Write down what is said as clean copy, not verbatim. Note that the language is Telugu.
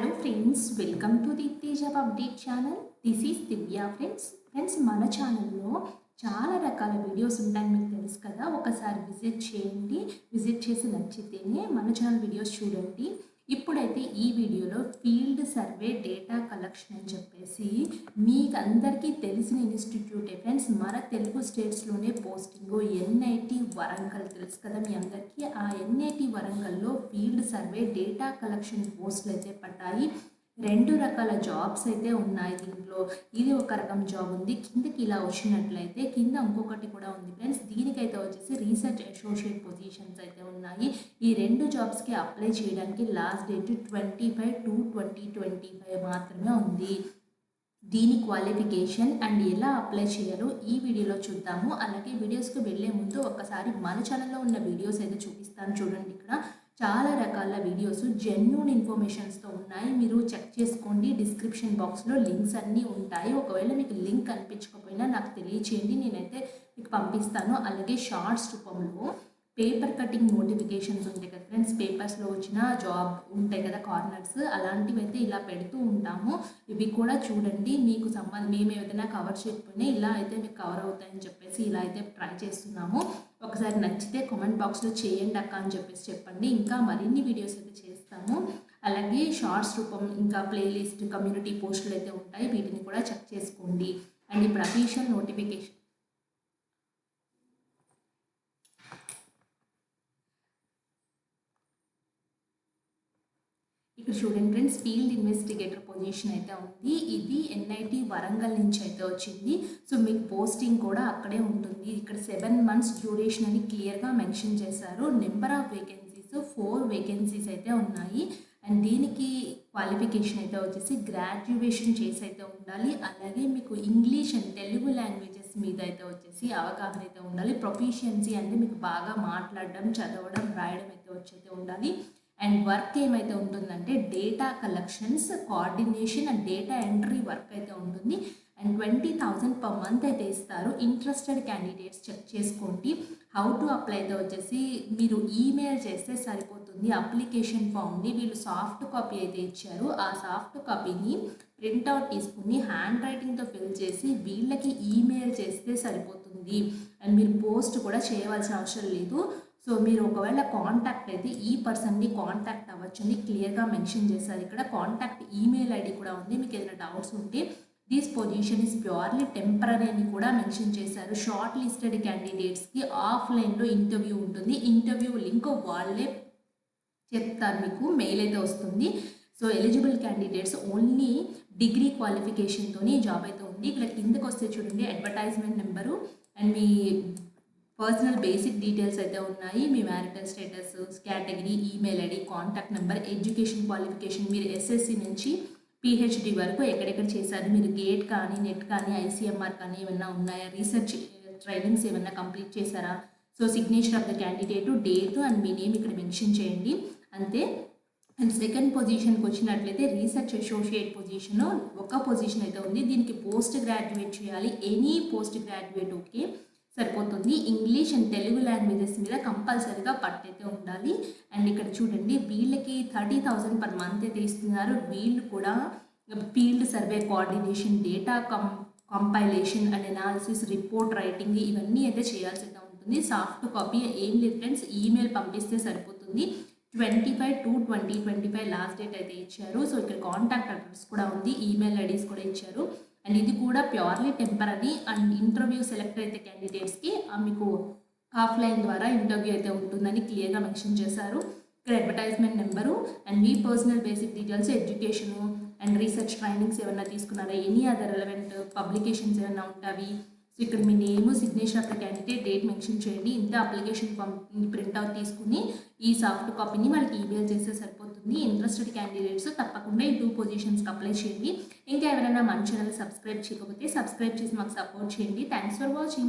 Hello friends, welcome to the Teja Update channel. This is Divya friends మన ఛానల్లో చాలా రకాల వీడియోస్ ఉంటాయని మీకు తెలుసు కదా. ఒకసారి విజిట్ చేయండి. విజిట్ చేసి నచ్చితేనే మన ఛానల్ వీడియోస్ చూడండి. ఇప్పుడైతే ఈ వీడియోలో ఫీల్డ్ సర్వే డేటా కలెక్షన్ అని చెప్పేసి మీకు అందరికీ తెలిసిన ఇన్స్టిట్యూటే ఫ్రెండ్స్. మన తెలుగు స్టేట్స్లోనే పోస్టింగ్ ఎన్ఐటి వరంగల్ తెలుసు కదా మీ అందరికీ. ఆ ఎన్ఐటి వరంగల్లో ఫీల్డ్ సర్వే డేటా కలెక్షన్ పోస్టులు అయితే పడ్డాయి. 2 రకాల జాబ్స్ అయితే ఉన్నాయి దీంట్లో. ఇది ఒక రకం జాబ్ ఉంది. కిందకి ఇలా వచ్చినట్లయితే కింద ఇంకొకటి కూడా ఉంది ఫ్రెండ్స్. దీనికైతే వచ్చేసి రీసెర్చ్ అసోసియేట్ పొజిషన్స్ అయితే ఉన్నాయి. ఈ 2 జాబ్స్కి అప్లై చేయడానికి లాస్ట్ డేట్ 25/2/2025 మాత్రమే ఉంది. దీని క్వాలిఫికేషన్ అండ్ ఎలా అప్లై చేయాలో ఈ వీడియోలో చూద్దాము. అలాగే వీడియోస్కి వెళ్ళే ముందు ఒక్కసారి మన ఛానల్లో ఉన్న వీడియోస్ అయితే చూపిస్తాను చూడండి. ఇక్కడ చాలా రకాల వీడియోస్ జెన్యూన్ ఇన్ఫర్మేషన్స్తో ఉన్నాయి. మీరు చెక్ చేసుకోండి. డిస్క్రిప్షన్ బాక్స్లో లింక్స్ అన్నీ ఉంటాయి. ఒకవేళ మీకు లింక్ కనిపించకపోయినా నాకు తెలియచేయండి, నేనైతే మీకు పంపిస్తాను. అలాగే షార్ట్స్ రూపంలో పేపర్ కటింగ్ నోటిఫికేషన్స్ ఉంటాయి కదా ఫ్రెండ్స్. పేపర్స్లో వచ్చిన జాబ్ ఉంటాయి కదా కార్నర్స్, అలాంటివి అయితే ఇలా పెడుతూ ఉంటాము. ఇవి కూడా చూడండి. మీకు మేము ఏదైనా కవర్ చేయకపోయినా ఇలా అయితే మీకు కవర్ అవుతాయని చెప్పేసి ఇలా అయితే ట్రై చేస్తున్నాము. ఒకసారి నచ్చితే కామెంట్ బాక్స్లో చేయండి అక్క అని చెప్పేసి చెప్పండి. ఇంకా మరిన్ని వీడియోస్ అయితే చేస్తాము. అలాగే షార్ట్స్ రూపం ఇంకా ప్లేలిస్ట్ కమ్యూనిటీ పోస్టులు అయితే ఉంటాయి. వీటిని కూడా చెక్ చేసుకోండి. అండ్ ఇప్పుడు అఫీషియల్ నోటిఫికేషన్ ఇక్కడ చూడండి ఫ్రెండ్స్. ఫీల్డ్ ఇన్వెస్టిగేటర్ పొజిషన్ అయితే ఉంది. ఇది ఎన్ఐటి వరంగల్ నుంచి అయితే వచ్చింది. సో మీకు పోస్టింగ్ కూడా అక్కడే ఉంటుంది. ఇక్కడ 7 months డ్యూరేషన్ అని క్లియర్గా మెన్షన్ చేశారు. నెంబర్ ఆఫ్ వేకెన్సీస్ 4 వేకెన్సీస్ అయితే ఉన్నాయి. అండ్ దీనికి క్వాలిఫికేషన్ అయితే వచ్చేసి గ్రాడ్యుయేషన్ చేసి అయితే ఉండాలి. అలాగే మీకు ఇంగ్లీష్ అండ్ తెలుగు లాంగ్వేజెస్ మీద అయితే వచ్చేసి అవగాహన అయితే ఉండాలి. ప్రొఫిషియన్సీ అంటే మీకు బాగా మాట్లాడడం, చదవడం, రాయడం అయితే వచ్చైతే ఉండాలి. అండ్ వర్క్ ఏమైతే ఉంటుందంటే data collections, coordination and data entry work అయితే ఉంటుంది. అండ్ 20,000 per month అయితే ఇస్తారు. ఇంట్రెస్టెడ్ క్యాండిడేట్స్ చెక్ చేసుకోండి. హౌ టు అప్లై అయితే వచ్చేసి మీరు ఈమెయిల్ చేస్తే సరిపోతుంది. అప్లికేషన్ ఫామ్ని వీళ్ళు సాఫ్ట్ కాపీ అయితే ఇచ్చారు. ఆ సాఫ్ట్ కాపీని ప్రింట్అవుట్ తీసుకుని హ్యాండ్ రైటింగ్తో ఫిల్ చేసి వీళ్ళకి ఈమెయిల్ చేస్తే సరిపోతుంది. అండ్ మీరు పోస్ట్ కూడా చేయవలసిన అవసరం లేదు. సో మీరు ఒకవేళ కాంటాక్ట్ అయితే ఈ పర్సన్ని కాంటాక్ట్ అవ్వచ్చు అని క్లియర్గా మెన్షన్ చేశారు. ఇక్కడ కాంటాక్ట్ ఈమెయిల్ ఐడి కూడా ఉంది. మీకు ఏదైనా డౌట్స్ ఉంటే this position is purely temporary అని కూడా మెన్షన్ చేశారు. షార్ట్ లిస్టెడ్ క్యాండిడేట్స్కి ఆఫ్లైన్లో ఇంటర్వ్యూ ఉంటుంది. ఇంటర్వ్యూ లింక్ వాళ్ళే చెప్తారు, మీకు మెయిల్ అయితే వస్తుంది. So eligible candidates only degree క్వాలిఫికేషన్తో జాబ్ అయితే ఉంది. ఇక్కడ కిందకు వస్తే చూడండి అడ్వర్టైజ్మెంట్ నెంబరు అండ్ మీ పర్సనల్ బేసిక్ డీటెయిల్స్ అయితే ఉన్నాయి. మీ marital status, category, email ID, contact number, education qualification, మీరు ఎస్ఎస్సి నుంచి పిహెచ్డి వరకు ఎక్కడెక్కడ చేశారు, మీరు గేట్ కానీ నెట్ కానీ ఐసీఎంఆర్ కానీ ఏమన్నా ఉన్నాయా, రీసెర్చ్ ట్రైనింగ్స్ ఏమన్నా కంప్లీట్ చేశారా, so signature of the candidate, date and me name ఇక్కడ మెన్షన్ చేయండి అంతే. అండ్ సెకండ్ పొజిషన్కి వచ్చినట్లయితే రీసెర్చ్ అసోసియేట్ పొజిషన్ ఒక పొజిషన్ అయితే ఉంది. దీనికి పోస్ట్ గ్రాడ్యుయేట్ చేయాలి. ఎనీ పోస్ట్ గ్రాడ్యుయేట్ ఓకే సరిపోతుంది. ఇంగ్లీష్ అండ్ తెలుగు లాంగ్వేజెస్ మీద కంపల్సరీగా పట్టయితే ఉండాలి. అండ్ ఇక్కడ చూడండి వీళ్ళకి 30,000 per month అయితే ఇస్తున్నారు. వీళ్ళు కూడా field survey coordination, data compilation and analysis, report writing ఇవన్నీ అయితే చేయాల్సి అయితే ఉంటుంది. సాఫ్ట్ కాపీ ఏం లేదు ఫ్రెండ్స్, ఈమెయిల్ పంపిస్తే సరిపోతుంది. 25/2/2025 లాస్ట్ డేట్ అయితే ఇచ్చారు. సో ఇక్కడ కాంటాక్ట్ అడ్రస్ కూడా ఉంది, ఈమెయిల్ ఐడీస్ కూడా ఇచ్చారు. అండ్ ఇది కూడా purely temporary. And interview select అయితే క్యాండిడేట్స్కి మీకు ఆఫ్లైన్ ద్వారా ఇంటర్వ్యూ అయితే ఉంటుందని క్లియర్గా మెన్షన్ చేశారు. ఇక్కడ అడ్వర్టైజ్మెంట్ నెంబరు అండ్ మీ personal basic details, education and research trainings ఏమైనా తీసుకున్నారా, ఎనీ అదర్ రెలవెంట్ పబ్లికేషన్స్ ఏమైనా ఉంటాయి. సో ఇక్కడ మీ name, signature of the candidate, date mention చేయండి. ఇంత అప్లికేషన్ ప్రింట్అవుట్ తీసుకుని ఈ సాఫ్ట్ కాపీని వాళ్ళకి ఈమెయిల్ చేస్తే సరిపోతుంది. ఇంట్రెస్టెడ్ క్యాండిడేట్స్ తప్పకుండా ఈ 2 పొజిషన్స్కి అప్లై చేయండి. ఇంకా ఎవరైనా మన ఛానల్ సబ్స్క్రైబ్ చేయకపోతే సబ్స్క్రైబ్ చేసి మాకు సపోర్ట్ చేయండి. Thanks for watching.